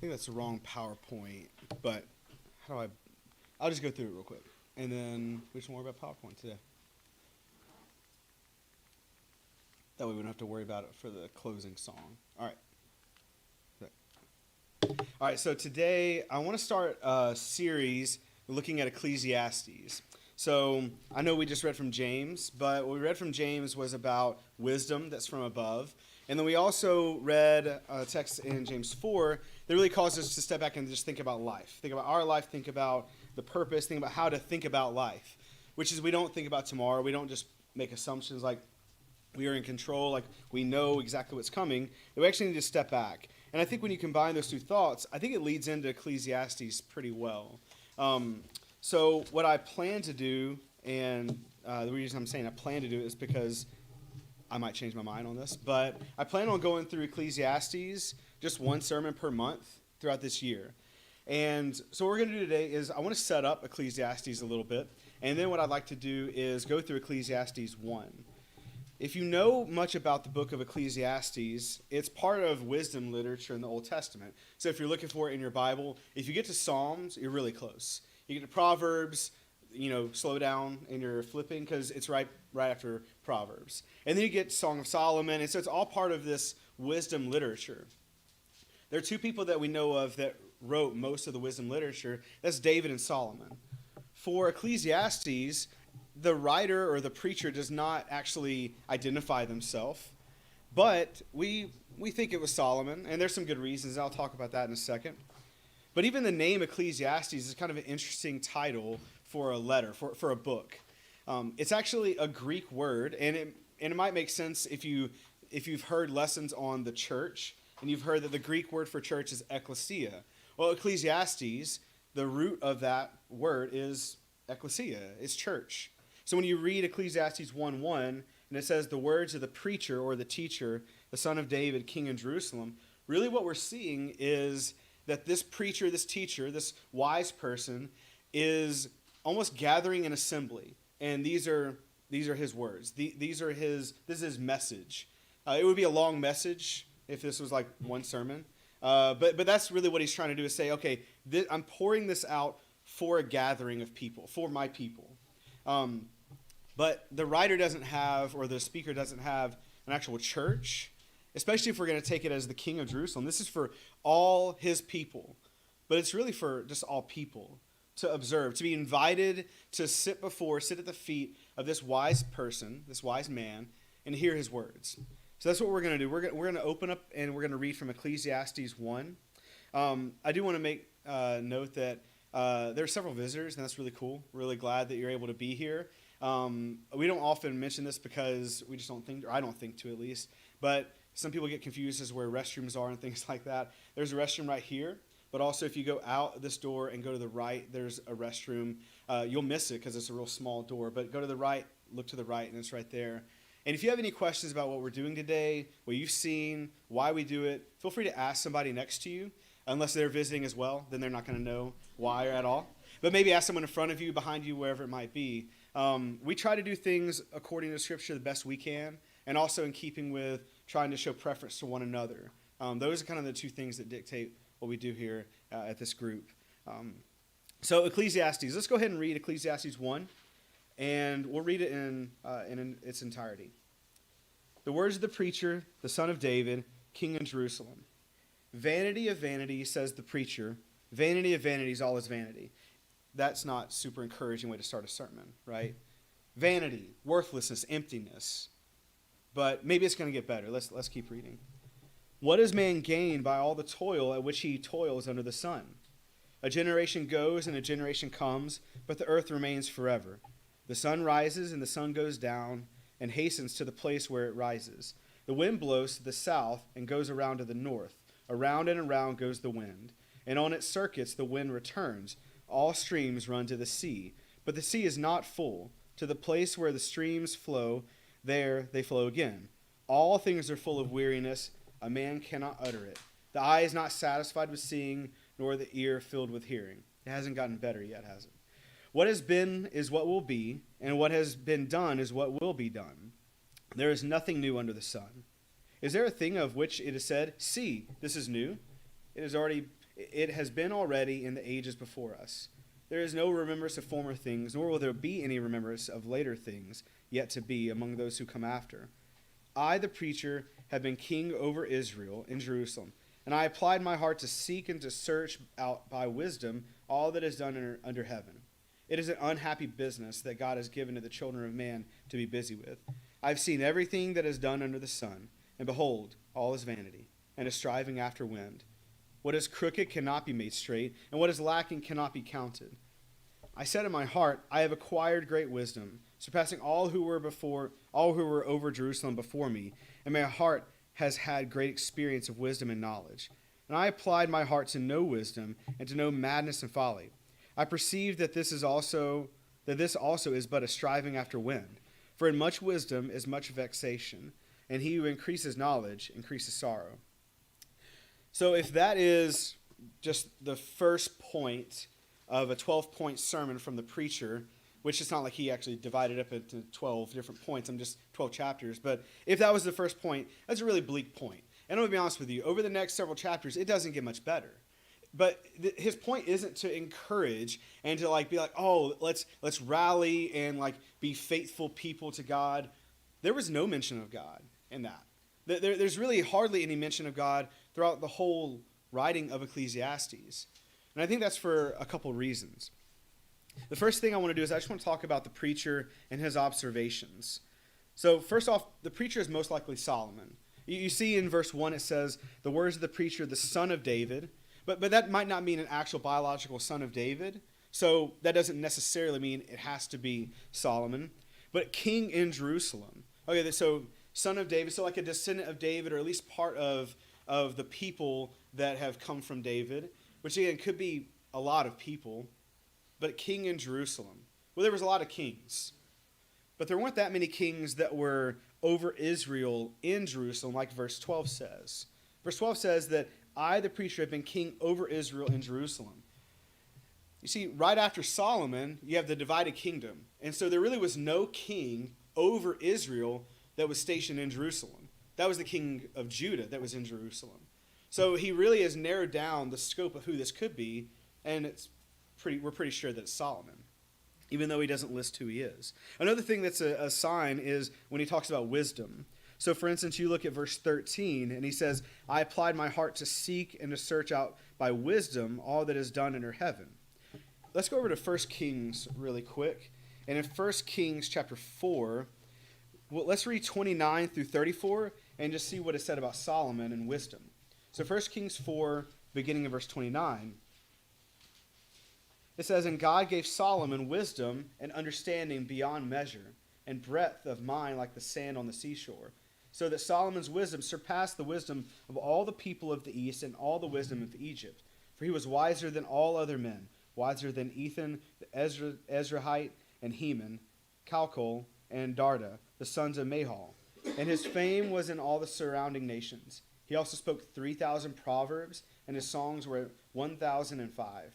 think that's the wrong PowerPoint, but how do I'll just go through it real quick, and then we just won't worry about PowerPoint today. That way we don't have to worry about it for the closing song. All right. All right, so today I want to start a series looking at Ecclesiastes. So I know we just read from James, but what we read from James was about wisdom that's from above. And then we also read a text in James 4 that really calls us to step back and just think about life. Think about our life, think about the purpose, think about how to think about life, which is we don't think about tomorrow. We don't just make assumptions like we are in control, like we know exactly what's coming. We actually need to step back. And I think when you combine those two thoughts, I think it leads into Ecclesiastes pretty well. So what I plan to do, and the reason I'm saying I plan to do it is because I might change my mind on this, but I plan on going through Ecclesiastes, just one sermon per month throughout this year. And so what we're going to do today is I want to set up Ecclesiastes a little bit, and then what I'd like to do is go through Ecclesiastes 1. If you know much about the book of Ecclesiastes, it's part of wisdom literature in the Old Testament. So if you're looking for it in your Bible, if you get to Psalms, you're really close. You get to Proverbs, slow down in your flipping because it's right after Proverbs. And then you get Song of Solomon, and so it's all part of this wisdom literature. There are two people that we know of that wrote most of the wisdom literature. That's David and Solomon. For Ecclesiastes, the writer or the preacher does not actually identify themselves, but we think it was Solomon, and there's some good reasons. I'll talk about that in a second. But even the name Ecclesiastes is kind of an interesting title for a letter, for a book. It's actually a Greek word, and it might make sense if you've heard lessons on the church, and you've heard that the Greek word for church is ecclesia. Well, Ecclesiastes, the root of that word is ecclesia, it's church. So when you read Ecclesiastes 1:1, and it says the words of the preacher or the teacher, the son of David, king in Jerusalem, really what we're seeing is that this preacher, this teacher, this wise person is almost gathering an assembly. And these are his words. This is his message. It would be a long message if this was like one sermon. But that's really what he's trying to do is say, okay, I'm pouring this out for a gathering of people, for my people. But the writer doesn't have, or the speaker doesn't have an actual church, especially if we're going to take it as the king of Jerusalem. This is for all his people, but it's really for just all people to observe, to be invited to sit at the feet of this wise person, this wise man, and hear his words. So that's what we're going to do. We're going to open up and we're going to read from Ecclesiastes 1. I do want to make note that there are several visitors, and that's really cool. Really glad that you're able to be here. We don't often mention this because we just don't think, or I don't think to at least, but some people get confused as where restrooms are and things like that. There's a restroom right here, but also if you go out this door and go to the right, there's a restroom. You'll miss it because it's a real small door, but go to the right, look to the right, and it's right there. And if you have any questions about what we're doing today, what you've seen, why we do it, feel free to ask somebody next to you. Unless they're visiting as well, then they're not going to know why or at all. But maybe ask someone in front of you, behind you, wherever it might be. We try to do things according to Scripture the best we can, and also in keeping with trying to show preference to one another. Those are kind of the two things that dictate what we do here at this group. So Ecclesiastes, let's go ahead and read Ecclesiastes 1, and we'll read it in its entirety. The words of the preacher, the son of David, king in Jerusalem. Vanity of vanities, says the preacher. Vanity of vanities, all is vanity. That's not super encouraging way to start a sermon, right? Vanity, worthlessness, emptiness. But maybe it's going to get better. Let's keep reading. What does man gain by all the toil at which he toils under the sun? A generation goes and a generation comes, but the earth remains forever. The sun rises and the sun goes down and hastens to the place where it rises. The wind blows to the south and goes around to the north. Around and around goes the wind, and on its circuits the wind returns. All streams run to the sea, but the sea is not full. To the place where the streams flow, there they flow again. All things are full of weariness. A man cannot utter it. The eye is not satisfied with seeing, nor the ear filled with hearing. It hasn't gotten better yet, has it? What has been is what will be, and what has been done is what will be done. There is nothing new under the sun. Is there a thing of which it is said, see, this is new? It has already It has been already in the ages before us. There is no remembrance of former things, nor will there be any remembrance of later things yet to be among those who come after. I, the preacher, have been king over Israel in Jerusalem, and I applied my heart to seek and to search out by wisdom all that is done under heaven. It is an unhappy business that God has given to the children of man to be busy with. I have seen everything that is done under the sun, and behold, all is vanity, and a striving after wind. What is crooked cannot be made straight, and what is lacking cannot be counted. I said in my heart, I have acquired great wisdom, surpassing all who were over Jerusalem before me, and my heart has had great experience of wisdom and knowledge. And I applied my heart to know wisdom and to know madness and folly. I perceived that this also is but a striving after wind. For in much wisdom is much vexation, and he who increases knowledge increases sorrow. So if that is just the first point of a 12-point sermon from the preacher, which it's not like he actually divided up into 12 different points, I'm just 12 chapters, but if that was the first point, that's a really bleak point. And I'm going to be honest with you, over the next several chapters, it doesn't get much better. But his point isn't to encourage and to be like, oh, let's rally and be faithful people to God. There was no mention of God in that. There's really hardly any mention of God throughout the whole writing of Ecclesiastes. And I think that's for a couple reasons. The first thing I want to do is I just want to talk about the preacher and his observations. So first off, the preacher is most likely Solomon. You see in verse 1 it says, the words of the preacher, the son of David. But that might not mean an actual biological son of David. So that doesn't necessarily mean it has to be Solomon. But king in Jerusalem. Okay, so son of David, so like a descendant of David, or at least part of the people that have come from David, which again could be a lot of people, but king in Jerusalem. Well, there was a lot of kings, but there weren't that many kings that were over Israel in Jerusalem, like verse 12 says. Verse 12 says that I, the preacher, have been king over Israel in Jerusalem. You see, right after Solomon, you have the divided kingdom. And so there really was no king over Israel that was stationed in Jerusalem. That was the king of Judah that was in Jerusalem. So he really has narrowed down the scope of who this could be, and we're pretty sure that it's Solomon, even though he doesn't list who he is. Another thing that's a sign is when he talks about wisdom. So, for instance, you look at verse 13, and he says, I applied my heart to seek and to search out by wisdom all that is done under heaven. Let's go over to 1 Kings really quick. And in 1 Kings chapter 4, well, let's read 29 through 34 and just see what is said about Solomon and wisdom. So 1 Kings 4, beginning in verse 29, it says, And God gave Solomon wisdom and understanding beyond measure, and breadth of mind like the sand on the seashore, so that Solomon's wisdom surpassed the wisdom of all the people of the east and all the wisdom of Egypt. For he was wiser than all other men, wiser than Ethan, the Ezrahite, and Heman, Calcol, and Darda, the sons of Mahal. And his fame was in all the surrounding nations. He also spoke 3,000 proverbs, and his songs were 1,005.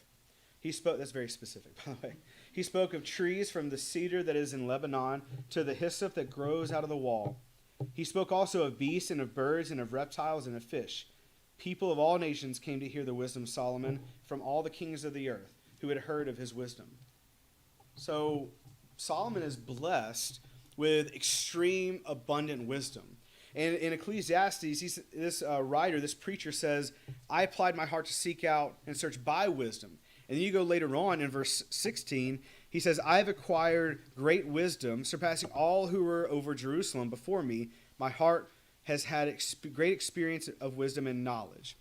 He spoke, that's very specific, by the way. He spoke of trees from the cedar that is in Lebanon to the hyssop that grows out of the wall. He spoke also of beasts and of birds and of reptiles and of fish. People of all nations came to hear the wisdom of Solomon from all the kings of the earth who had heard of his wisdom. So Solomon is blessed with extreme abundant wisdom. And in Ecclesiastes, this preacher says, I applied my heart to seek out and search by wisdom. And then you go later on in verse 16, he says, I have acquired great wisdom, surpassing all who were over Jerusalem before me. My heart has had great experience of wisdom and knowledge.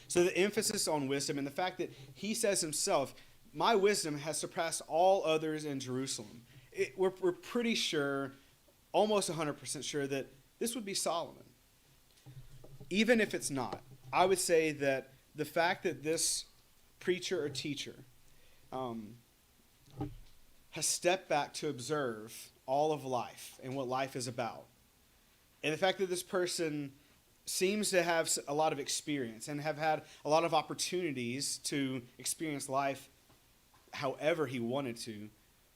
So the emphasis on wisdom and the fact that he says himself, my wisdom has surpassed all others in Jerusalem. We're pretty sure, almost 100% sure, that this would be Solomon. Even if it's not, I would say that the fact that this preacher or teacher has stepped back to observe all of life and what life is about, and the fact that this person seems to have a lot of experience and have had a lot of opportunities to experience life however he wanted to,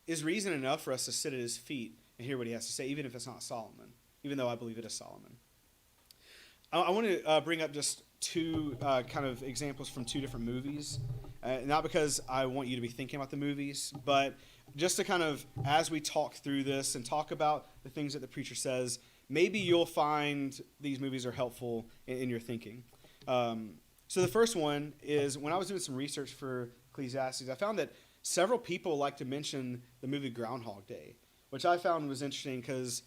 is reason enough for us to sit at his feet and hear what he has to say, even if it's not Solomon, even though I believe it is Solomon. I want to bring up just two kind of examples from two different movies. Not because I want you to be thinking about the movies, but just to kind of, as we talk through this and talk about the things that the preacher says, maybe you'll find these movies are helpful in your thinking. So the first one is, when I was doing some research for Ecclesiastes, I found that several people like to mention the movie Groundhog Day, which I found was interesting because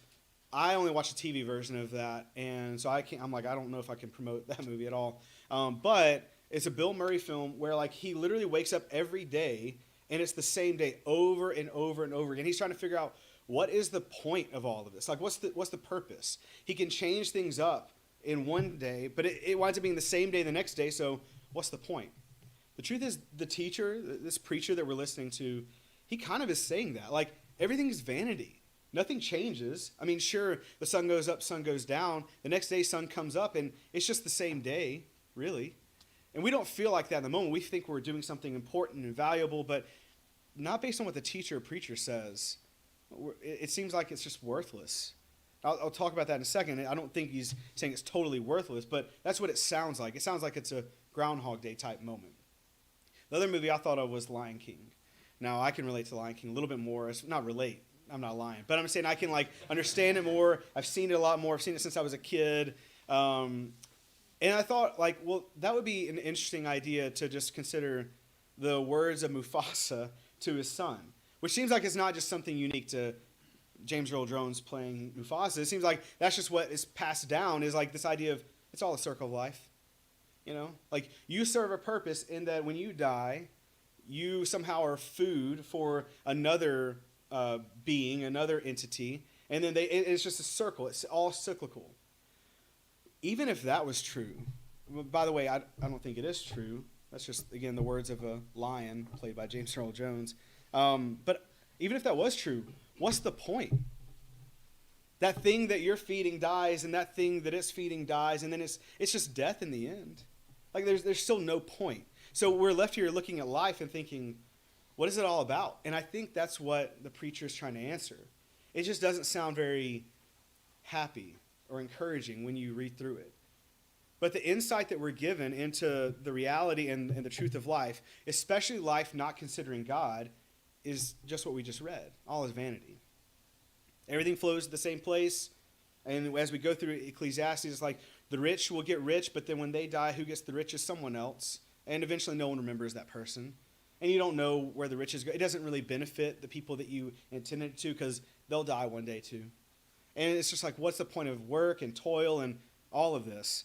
I only watched the TV version of that, and so I'm like, I don't know if I can promote that movie at all. But it's a Bill Murray film where like he literally wakes up every day, and it's the same day over and over and over again. He's trying to figure out, what is the point of all of this? Like, what's the purpose? He can change things up in one day, but it winds up being the same day the next day, so what's the point? The truth is, the teacher, this preacher that we're listening to, he kind of is saying that. Like, everything is vanity. Nothing changes. I mean, sure, the sun goes up, sun goes down. The next day, sun comes up, and it's just the same day, really. And we don't feel like that in the moment. We think we're doing something important and valuable, but not based on what the teacher or preacher says. It seems like it's just worthless. I'll talk about that in a second. I don't think he's saying it's totally worthless, but that's what it sounds like. It sounds like it's a Groundhog Day type moment. The other movie I thought of was Lion King. Now, I can relate to Lion King a little bit more. It's not relate. I'm not lying. But I'm saying I can like understand it more. I've seen it a lot more. I've seen it since I was a kid. And I thought, like, well, that would be an interesting idea to just consider the words of Mufasa to his son, which seems like it's not just something unique to James Earl Jones playing Mufasa. It seems like that's just what is passed down, is like this idea of it's all a circle of life. You know, like you serve a purpose in that when you die, you somehow are food for another being, another entity, and then it's just a circle. It's all cyclical. Even if that was true, by the way, I don't think it is true. That's just, again, the words of a lion played by James Earl Jones. But even if that was true, what's the point? That thing that you're feeding dies, and that thing that it's feeding dies, and then it's just death in the end. Like there's still no point. So we're left here looking at life and thinking, what is it all about? And I think that's what the preacher is trying to answer. It just doesn't sound very happy or encouraging when you read through it. But the insight that we're given into the reality and the truth of life, especially life not considering God, is just what we just read. All is vanity. Everything flows to the same place. And as we go through Ecclesiastes, it's like the rich will get rich, but then when they die, who gets the rich is someone else. And eventually no one remembers that person. And you don't know where the riches go. It doesn't really benefit the people that you intended it to, because they'll die one day too. And it's just like, what's the point of work and toil and all of this?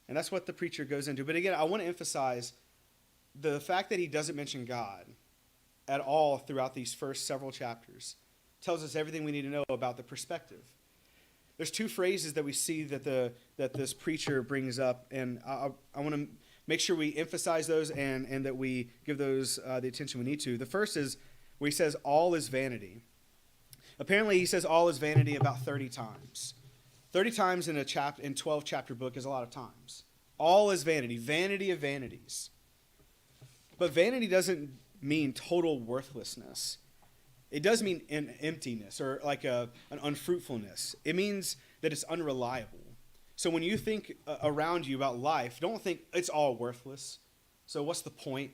And that's what the preacher goes into. But again, I want to emphasize the fact that he doesn't mention God at all throughout these first several chapters tells us everything we need to know about the perspective. There's two phrases that we see that this preacher brings up, and I want to make sure we emphasize those and that we give those the attention we need to. The first is where he says, all is vanity. Apparently, he says all is vanity about 30 times. 30 times in a 12-chapter book is a lot of times. All is vanity, vanity of vanities. But vanity doesn't mean total worthlessness. It does mean an emptiness or like an unfruitfulness. It means that it's unreliable. So when you think around you about life, don't think it's all worthless. So what's the point?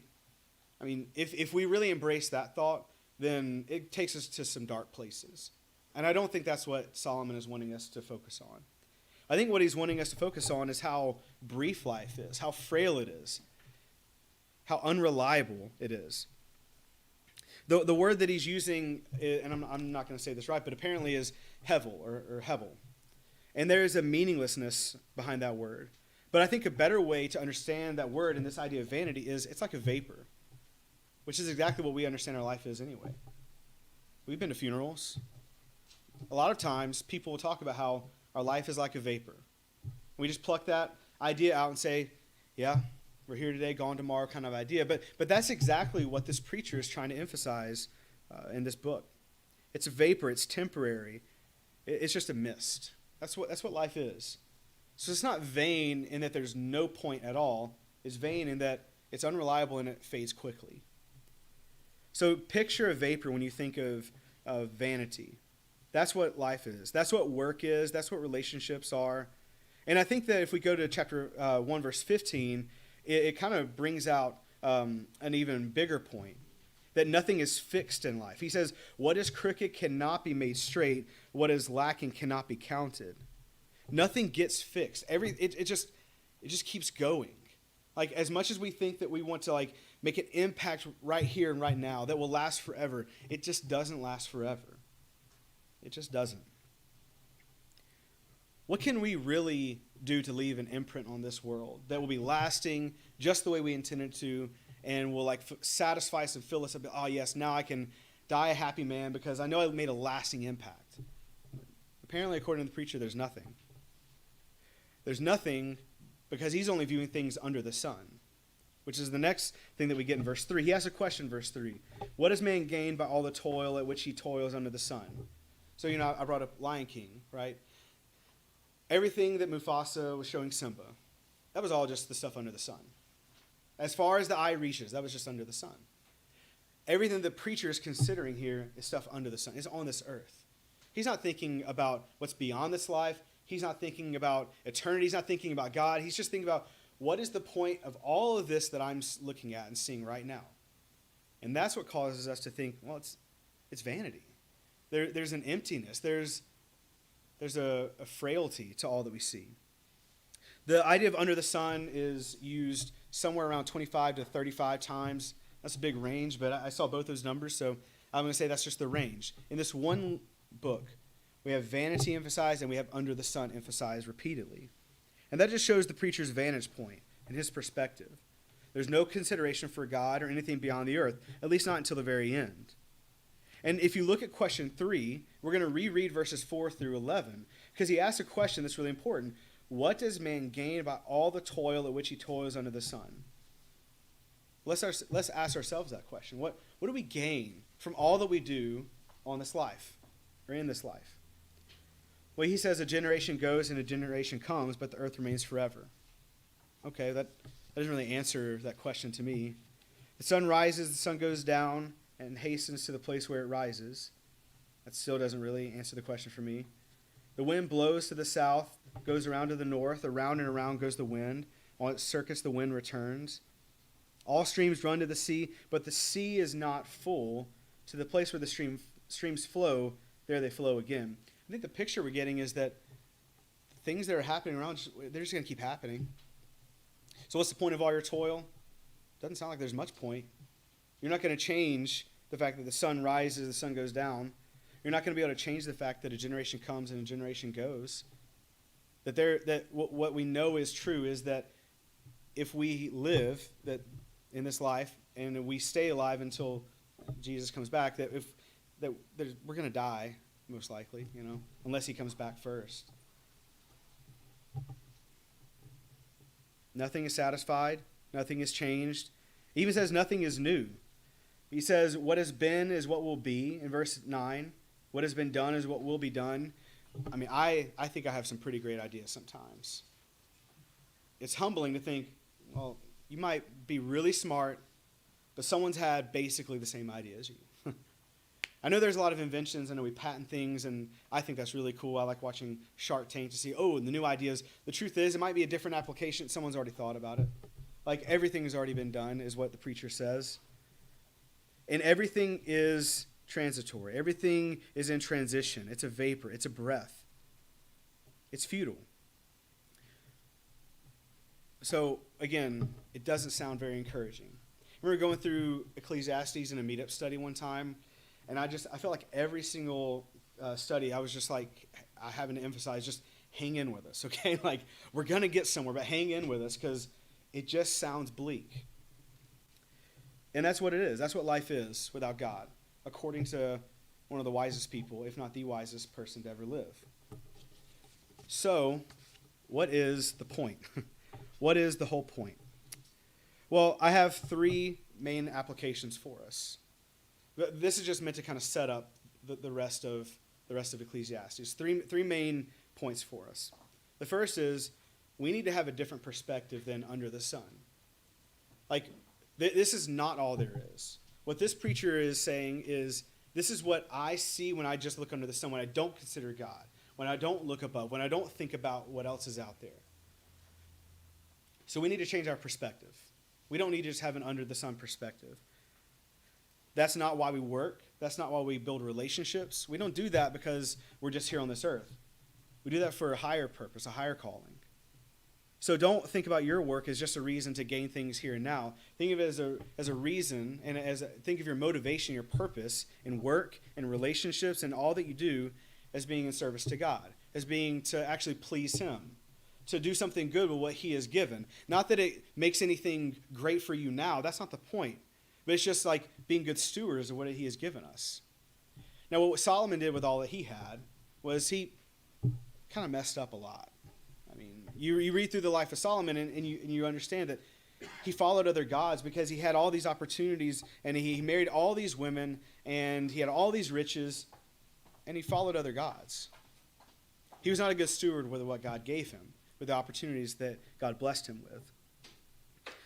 I mean, if we really embrace that thought, then it takes us to some dark places. And I don't think that's what Solomon is wanting us to focus on. I think what he's wanting us to focus on is how brief life is, how frail it is, how unreliable it is. The word that he's using, and I'm not going to say this right, but apparently is hevel or hevel. And there is a meaninglessness behind that word. But I think a better way to understand that word and this idea of vanity is it's like a vapor, which is exactly what we understand our life is anyway. We've been to funerals. A lot of times people will talk about how our life is like a vapor. We just pluck that idea out and say, yeah, we're here today, gone tomorrow kind of idea. But that's exactly what this preacher is trying to emphasize in this book. It's a vapor. It's temporary. It's just a mist. That's what life is. So it's not vain in that there's no point at all. It's vain in that it's unreliable and it fades quickly. So picture a vapor when you think of vanity. That's what life is. That's what work is. That's what relationships are. And I think that if we go to chapter 1, verse 15, it kind of brings out an even bigger point, that nothing is fixed in life. He says, what is crooked cannot be made straight. What is lacking cannot be counted. Nothing gets fixed. It just keeps going. Like, as much as we think that we want to, like, make an impact right here and right now that will last forever, it just doesn't last forever. It just doesn't. What can we really do to leave an imprint on this world that will be lasting just the way we intended to, and will, like, satisfy us and fill us up? Oh, yes, now I can die a happy man because I know I made a lasting impact. Apparently, according to the preacher, there's nothing. There's nothing because he's only viewing things under the sun, which is the next thing that we get in verse 3. He asks a question in verse 3. What does man gain by all the toil at which he toils under the sun? So, I brought up Lion King, right? Everything that Mufasa was showing Simba, that was all just the stuff under the sun. As far as the eye reaches, that was just under the sun. Everything the preacher is considering here is stuff under the sun. It's on this earth. He's not thinking about what's beyond this life. He's not thinking about eternity. He's not thinking about God. He's just thinking about what is the point of all of this that I'm looking at and seeing right now. And that's what causes us to think, well, it's vanity. There's an emptiness. There's a frailty to all that we see. The idea of under the sun is used somewhere around 25 to 35 times. That's a big range, but I saw both those numbers, so I'm going to say that's just the range. In this one book, we have vanity emphasized and we have under the sun emphasized repeatedly. And that just shows the preacher's vantage point and his perspective. There's no consideration for God or anything beyond the earth, at least not until the very end. And if you look at question 3, we're going to reread verses 4 through 11, because he asks a question that's really important. What does man gain by all the toil at which he toils under the sun? Let's ask ourselves that question. What do we gain from all that we do on this life, or in this life? Well, he says a generation goes and a generation comes, but the earth remains forever. Okay, that doesn't really answer that question to me. The sun rises, the sun goes down, and hastens to the place where it rises. That still doesn't really answer the question for me. The wind blows to the south, goes around to the north. Around and around goes the wind. On its circuits, the wind returns. All streams run to the sea, but the sea is not full. To the place where the streams flow, there they flow again. I think the picture we're getting is that things that are happening around, they're just going to keep happening. So what's the point of all your toil? Doesn't sound like there's much point. You're not going to change the fact that the sun rises, the sun goes down. You're not going to be able to change the fact that a generation comes and a generation goes. What we know is true is that if we live in this life and we stay alive until Jesus comes back, that we're going to die, most likely, unless he comes back first. Nothing is satisfied. Nothing is changed. He even says nothing is new. He says what has been is what will be in verse 9. What has been done is what will be done. I mean, I think I have some pretty great ideas sometimes. It's humbling to think, well, you might be really smart, but someone's had basically the same idea as you. I know there's a lot of inventions. I know we patent things, and I think that's really cool. I like watching Shark Tank to see, the new ideas. The truth is, it might be a different application. Someone's already thought about it. Like, everything has already been done, is what the preacher says. And everything is transitory. Everything is in transition. It's a vapor. It's a breath. It's futile. So, again, it doesn't sound very encouraging. We were going through Ecclesiastes in a meetup study one time, and I felt like every single study, I was just like, I having to emphasize, just hang in with us, okay? Like, we're going to get somewhere, but hang in with us, because it just sounds bleak. And that's what it is. That's what life is without God, according to one of the wisest people, if not the wisest person to ever live. So, what is the point? What is the whole point? Well, I have 3 main applications for us. This is just meant to kind of set up the rest of Ecclesiastes. Three main points for us. The first is we need to have a different perspective than under the sun. Like, this is not all there is. What this preacher is saying is, this is what I see when I just look under the sun, when I don't consider God. when I don't look above, when I don't think about what else is out there. So we need to change our perspective. We don't need to just have an under the sun perspective. That's not why we work. That's not why we build relationships. We don't do that because we're just here on this earth. We do that for a higher purpose, a higher calling. So don't think about your work as just a reason to gain things here and now. Think of it as a reason, and think of your motivation, your purpose in work and relationships and all that you do as being in service to God, as being to actually please him, to do something good with what he has given. Not that it makes anything great for you now. That's not the point. But it's just like being good stewards of what he has given us. Now, what Solomon did with all that he had was he kind of messed up a lot. I mean, you read through the life of Solomon and you understand that he followed other gods because he had all these opportunities and he married all these women and he had all these riches and he followed other gods. He was not a good steward with what God gave him, with the opportunities that God blessed him with.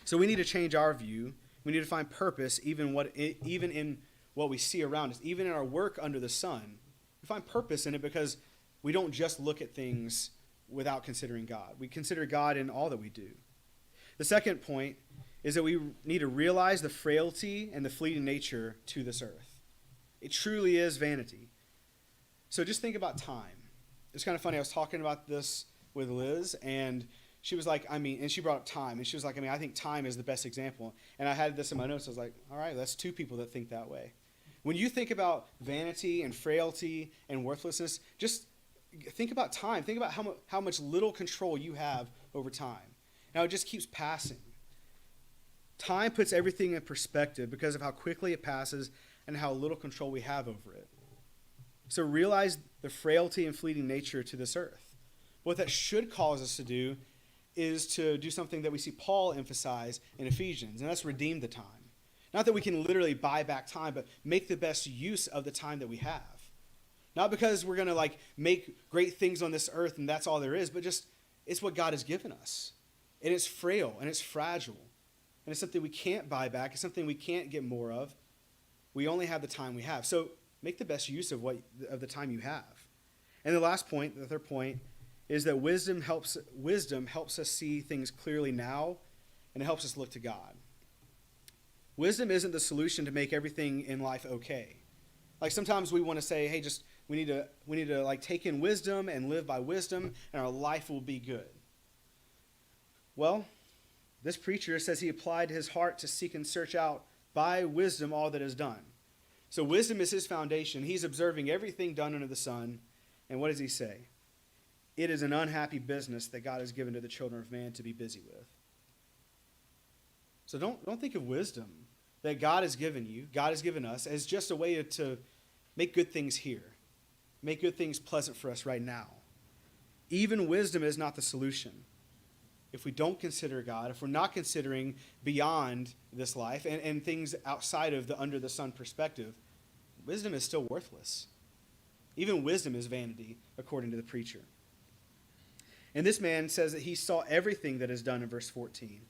So we need to change our view. We need to find purpose even in what we see around us, even in our work under the sun. We find purpose in it because we don't just look at things without considering God. We consider God in all that we do. The second point is that we need to realize the frailty and the fleeting nature to this earth. It truly is vanity. So just think about time. It's kind of funny. I was talking about this with Liz, and she was like, and she brought up time, and she was like, I think time is the best example. And I had this in my notes. I was like, all right, that's two people that think that way. When you think about vanity and frailty and worthlessness, just think about time. Think about how much little control you have over time. Now it just keeps passing. Time puts everything in perspective because of how quickly it passes and how little control we have over it. So realize the frailty and fleeting nature to this earth. What that should cause us to do is to do something that we see Paul emphasize in Ephesians, and that's redeem the time. Not that we can literally buy back time, but make the best use of the time that we have. Not because we're going to make great things on this earth and that's all there is, but just it's what God has given us. And it's frail and it's fragile. And it's something we can't buy back. It's something we can't get more of. We only have the time we have. So make the best use of the time you have. And the last point, the third point, is that wisdom helps us see things clearly now, and it helps us look to God. Wisdom isn't the solution to make everything in life okay. Like sometimes we want to say, hey, we need to take in wisdom and live by wisdom, and our life will be good. Well, this preacher says he applied his heart to seek and search out by wisdom all that is done. So wisdom is his foundation. He's observing everything done under the sun. And what does he say? It is an unhappy business that God has given to the children of man to be busy with. So don't think of wisdom that God has given you, God has given us, as just a way to make good things here. Make good things pleasant for us right now. Even wisdom is not the solution. If we don't consider God, if we're not considering beyond this life and things outside of the under the sun perspective, wisdom is still worthless. Even wisdom is vanity, according to the preacher. And this man says that he saw everything that is done in verse 14,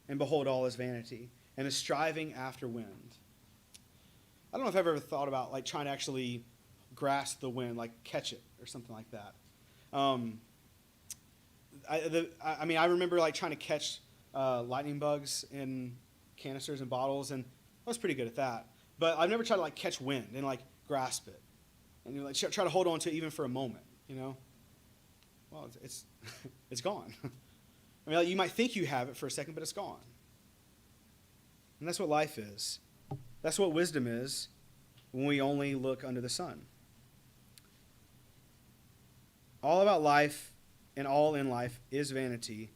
and behold, all is vanity, and is striving after wind. I don't know if I've ever thought about trying to actually grasp the wind, catch it or something like that. I remember trying to catch lightning bugs in canisters and bottles, and I was pretty good at that. But I've never tried to catch wind and grasp it, and try to hold on to it even for a moment. Well, it's it's gone. You might think you have it for a second, but it's gone. And that's what life is. That's what wisdom is when we only look under the sun. All about life and all in life is vanity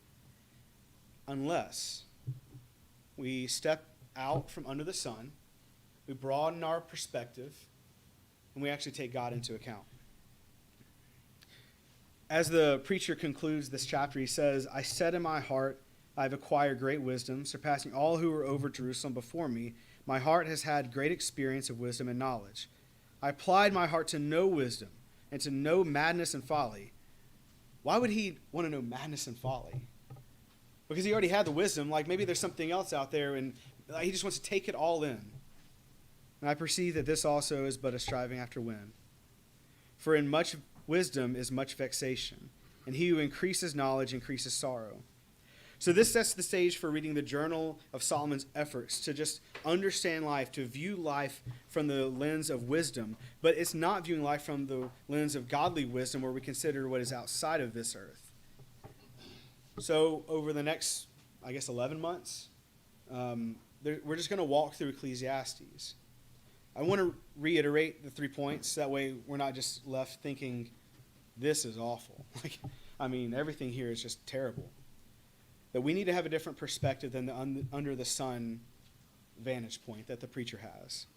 unless we step out from under the sun, we broaden our perspective, and we actually take God into account. As the preacher concludes this chapter, he says, I said in my heart, I have acquired great wisdom, surpassing all who were over Jerusalem before me. My heart has had great experience of wisdom and knowledge. I applied my heart to know wisdom and to know madness and folly. Why would he want to know madness and folly? Because he already had the wisdom. Maybe there's something else out there, and he just wants to take it all in. And I perceive that this also is but a striving after wind. For in much wisdom is much vexation, and he who increases knowledge increases sorrow. So this sets the stage for reading the journal of Solomon's efforts to just understand life, to view life from the lens of wisdom. But it's not viewing life from the lens of godly wisdom where we consider what is outside of this earth. So over the next, 11 months, we're just going to walk through Ecclesiastes. I want to reiterate the 3 points. That way we're not just left thinking, this is awful. Everything here is just terrible. That we need to have a different perspective than the under the sun vantage point that the preacher has.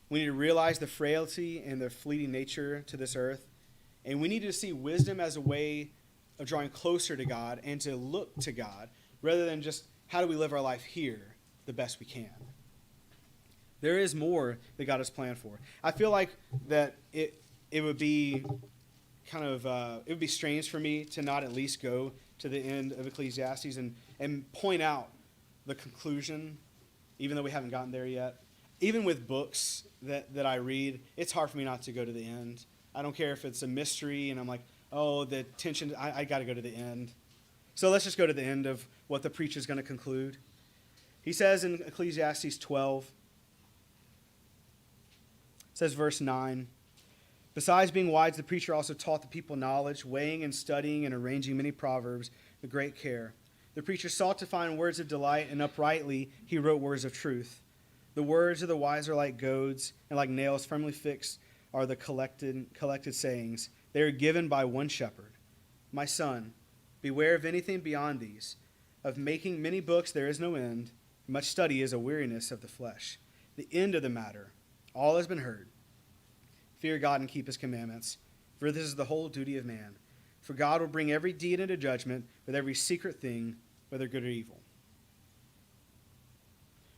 We need to realize the frailty and the fleeting nature to this earth. And we need to see wisdom as a way of drawing closer to God and to look to God rather than just how do we live our life here the best we can. There is more that God has planned for. I feel like that it would be it would be strange for me to not at least go to the end of Ecclesiastes and point out the conclusion, even though we haven't gotten there yet. Even with books that I read, it's hard for me not to go to the end. I don't care if it's a mystery and I'm like, oh, the tension, I got to go to the end. So let's just go to the end of what the preacher is going to conclude. He says in Ecclesiastes 12, it says verse 9, besides being wise, the preacher also taught the people knowledge, weighing and studying and arranging many proverbs with great care. The preacher sought to find words of delight, and uprightly he wrote words of truth. The words of the wise are like goads, and like nails firmly fixed are the collected sayings. They are given by one shepherd. My son, beware of anything beyond these. Of making many books there is no end. Much study is a weariness of the flesh. The end of the matter, all has been heard. Fear God and keep his commandments, for this is the whole duty of man. For God will bring every deed into judgment with every secret thing, whether good or evil.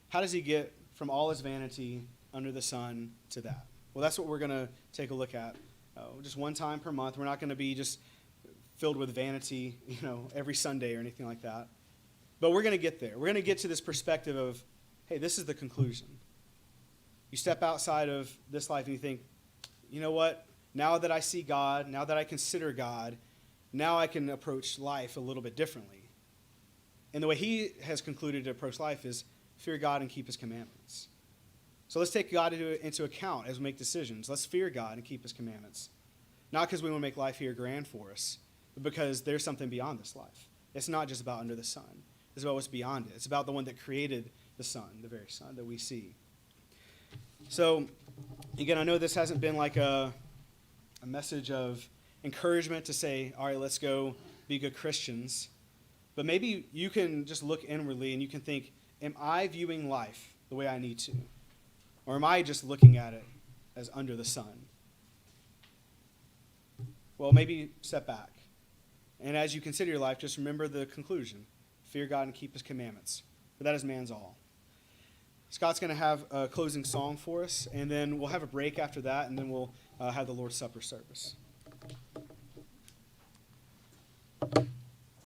How does he get from all his vanity under the sun to that? Well, that's what we're going to take a look at. Just one time per month. We're not going to be just filled with vanity, every Sunday or anything like that. But we're going to get there. We're going to get to this perspective of, hey, this is the conclusion. You step outside of this life and you think, you know what? Now that I see God, now that I consider God, now I can approach life a little bit differently. And the way he has concluded to approach life is fear God and keep his commandments. So let's take God into account as we make decisions. Let's fear God and keep his commandments. Not because we want to make life here grand for us, but because there's something beyond this life. It's not just about under the sun. It's about what's beyond it. It's about the one that created the sun, the very sun that we see. So, again, I know this hasn't been like a message of encouragement to say, all right, let's go be good Christians. But maybe you can just look inwardly and you can think, am I viewing life the way I need to? Or am I just looking at it as under the sun? Well, maybe step back. And as you consider your life, just remember the conclusion. Fear God and keep his commandments. For that is man's all. Scott's going to have a closing song for us, and then we'll have a break after that, and then we'll have the Lord's Supper service.